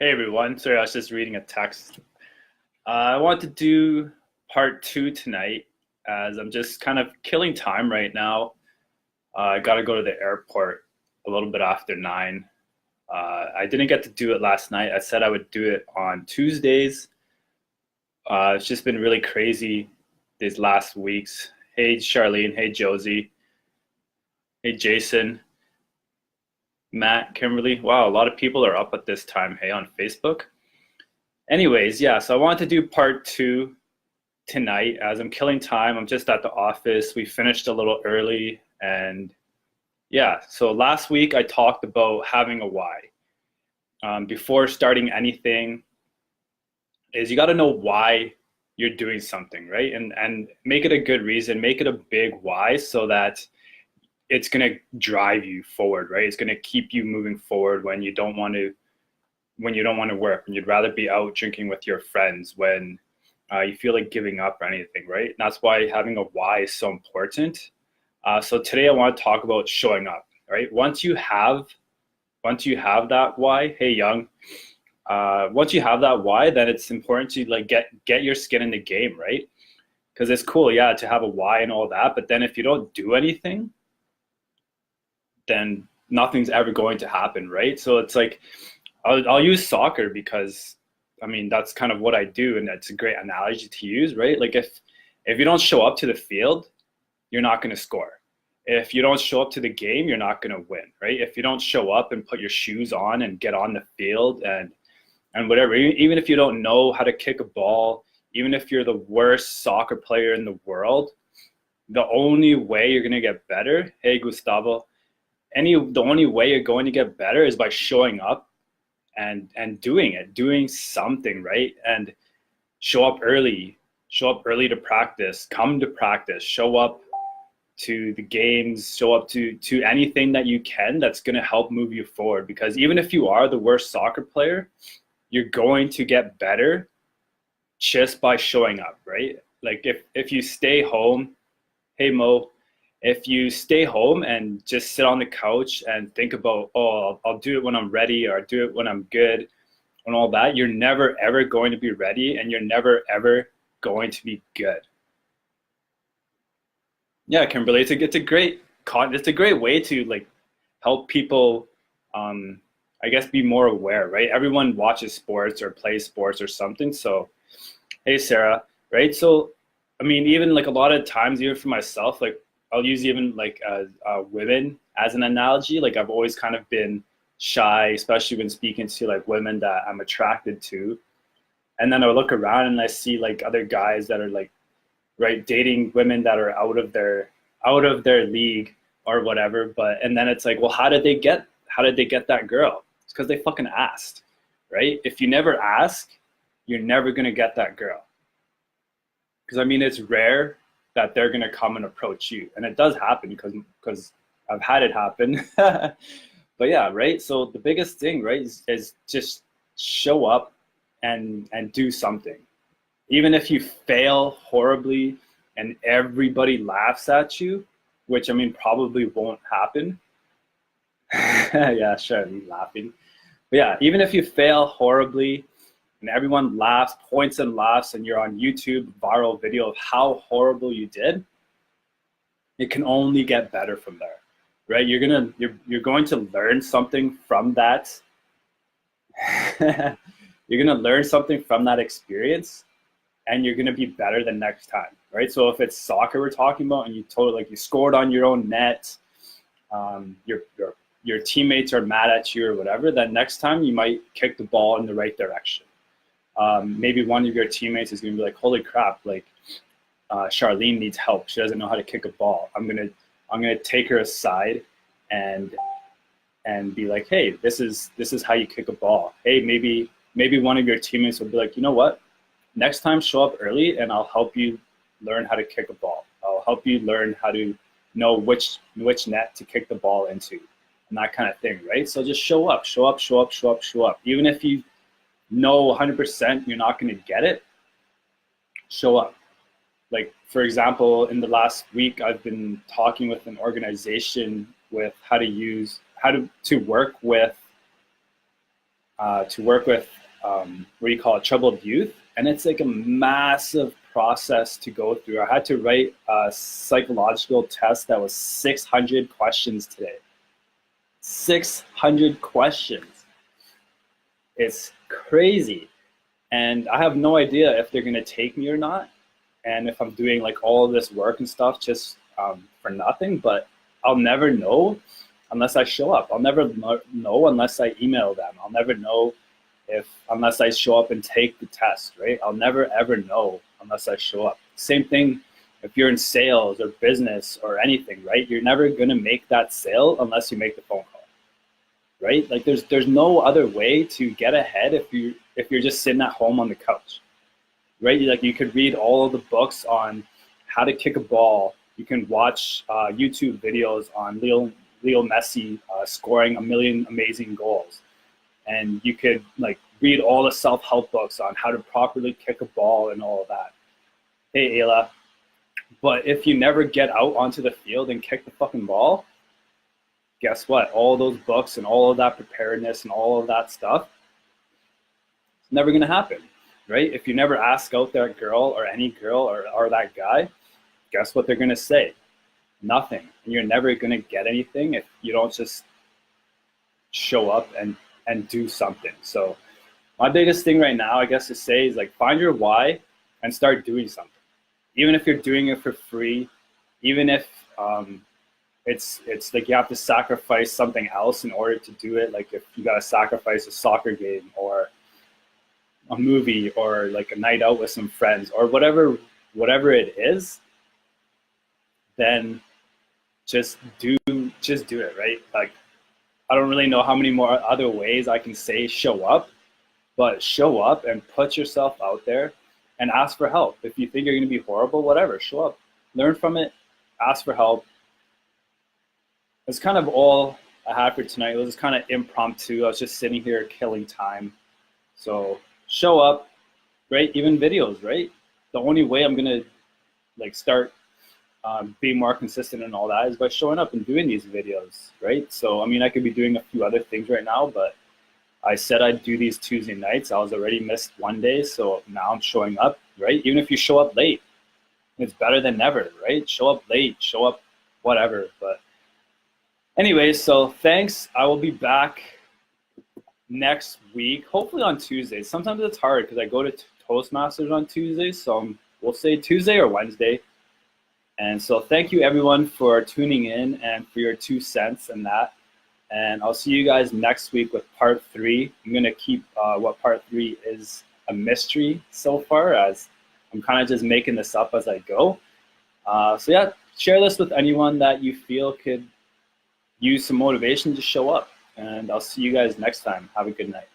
Hey everyone, sorry, I was just reading a text. I want to do part two tonight as I'm just kind of killing time right now. I got to go to the airport a little bit after 9. I didn't get to do it last night. I said I would do it on Tuesdays. It's just been really crazy these last weeks. Hey Charlene, hey Josie, hey Jason, Matt, Kimberly. Wow, a lot of people are up at this time, hey, on Facebook. Anyways, yeah, so I wanted to do part two tonight as I'm killing time. I'm just at the office. We finished a little early. And yeah, so last week I talked about having a why. Before starting anything, is you got to know why you're doing something, right? And make it a good reason, make it a big why so that it's going to drive you forward, right? It's going to keep you moving forward when you don't want to work, when you'd rather be out drinking with your friends, when you feel like giving up or anything, right? And that's why having a why is so important. So today I want to talk about showing up, right? Once you have that why, hey Young, once you have that why, then it's important to like get your skin in the game, right? Because it's cool, yeah, to have a why and all that, but then if you don't do anything, then nothing's ever going to happen, right? So it's like I'll use soccer because I mean that's kind of what I do, and that's a great analogy to use, right? Like if you don't show up to the field, you're not going to score. If you don't show up to the game, you're not going to win, right? If you don't show up and put your shoes on and get on the field and whatever, even if you don't know how to kick a ball, even if you're the worst soccer player in the world, the only way you're going to get better, hey Gustavo, the only way you're going to get better is by showing up and doing something, right? And show up early to practice, come to practice, show up to the games, show up to anything that you can that's going to help move you forward. Because even if you are the worst soccer player, you're going to get better just by showing up, right? Like if you stay home, hey Mo, if you stay home and just sit on the couch and think about, oh, I'll do it when I'm ready, or I'll do it when I'm good and all that, you're never ever going to be ready, and you're never ever going to be good. Yeah, Kimberly, it's a great way to like help people, I guess, be more aware, right? Everyone watches sports or plays sports or something. So hey Sarah, right? So I mean, even like a lot of times, even for myself, like I'll use even like women as an analogy. Like I've always kind of been shy, especially when speaking to like women that I'm attracted to. And then I look around and I see like other guys that are like, right, dating women that are out of their league or whatever. But and then it's like, well, how did they get that girl? It's because they fucking asked, right? If you never ask, you're never gonna get that girl. Because I mean, it's rare that they're gonna come and approach you, and it does happen because I've had it happen. But yeah, right. So the biggest thing, right, is just show up and do something, even if you fail horribly and everybody laughs at you, which I mean probably won't happen. Yeah, sure, me laughing. But yeah, even if you fail horribly and everyone laughs, points and laughs, and you're on YouTube, viral video of how horrible you did, it can only get better from there, right? You're going to learn something from that. You're going to learn something from that experience, and you're going to be better the next time, right? So if it's soccer we're talking about, and you scored on your own net, your teammates are mad at you or whatever, then next time you might kick the ball in the right direction. Maybe one of your teammates is going to be like, holy crap, like Charlene needs help. She doesn't know how to kick a ball. I'm gonna take her aside and be like, hey, this is how you kick a ball. Hey, maybe one of your teammates will be like, you know what? Next time, show up early, and I'll help you learn how to kick a ball. I'll help you learn how to know which net to kick the ball into, and that kind of thing, right? So just show up. Even if you know 100% you're not going to get it, show up. Like, for example, in the last week, I've been talking with an organization with how to work with to work with what you call it, troubled youth, and it's like a massive process to go through. I had to write a psychological test that was 600 questions today. 600 questions. It's crazy. And I have no idea if they're gonna take me or not, and if I'm doing like all of this work and stuff just for nothing. But I'll never know unless I show up. I'll never know unless I email them. I'll never know unless I show up and take the test, right? I'll never ever know unless I show up. Same thing if you're in sales or business or anything, right? You're never gonna make that sale unless you make the phone call, right? Like there's no other way to get ahead if you're just sitting at home on the couch, right? Like you could read all of the books on how to kick a ball. You can watch YouTube videos on Leo Messi scoring 1 million amazing goals. And you could like read all the self-help books on how to properly kick a ball and all of that. Hey, Ayla. But if you never get out onto the field and kick the fucking ball, guess what? All those books and all of that preparedness and all of that stuff, it's never gonna happen, right? If you never ask out that girl or any girl or that guy, guess what they're gonna say? Nothing. And you're never gonna get anything if you don't just show up and do something. So my biggest thing right now, I guess to say, is like find your why and start doing something. Even if you're doing it for free, even if it's like you have to sacrifice something else in order to do it. Like if you gotta sacrifice a soccer game or a movie or like a night out with some friends or whatever it is, then just do it, right? Like I don't really know how many more other ways I can say show up, but show up and put yourself out there and ask for help. If you think you're going to be horrible, whatever, show up, learn from it, ask for help. That's kind of all I had for tonight. It was kind of impromptu. I was just sitting here killing time. So show up, right? Even videos, right? The only way I'm going to like start being more consistent and all that is by showing up and doing these videos, right? So I mean, I could be doing a few other things right now, but I said I'd do these Tuesday nights. I was already missed one day, so now I'm showing up, right? Even if you show up late, it's better than never, right? Show up late, show up whatever. But anyways, so thanks. I will be back next week, hopefully on Tuesday. Sometimes it's hard because I go to Toastmasters on Tuesday, so we'll say Tuesday or Wednesday. And so thank you everyone for tuning in and for your 2 cents and that. And I'll see you guys next week with part 3. I'm gonna keep what part 3 is a mystery so far, as I'm kind of just making this up as I go. So yeah, share this with anyone that you feel could use some motivation to show up. And I'll see you guys next time. Have a good night.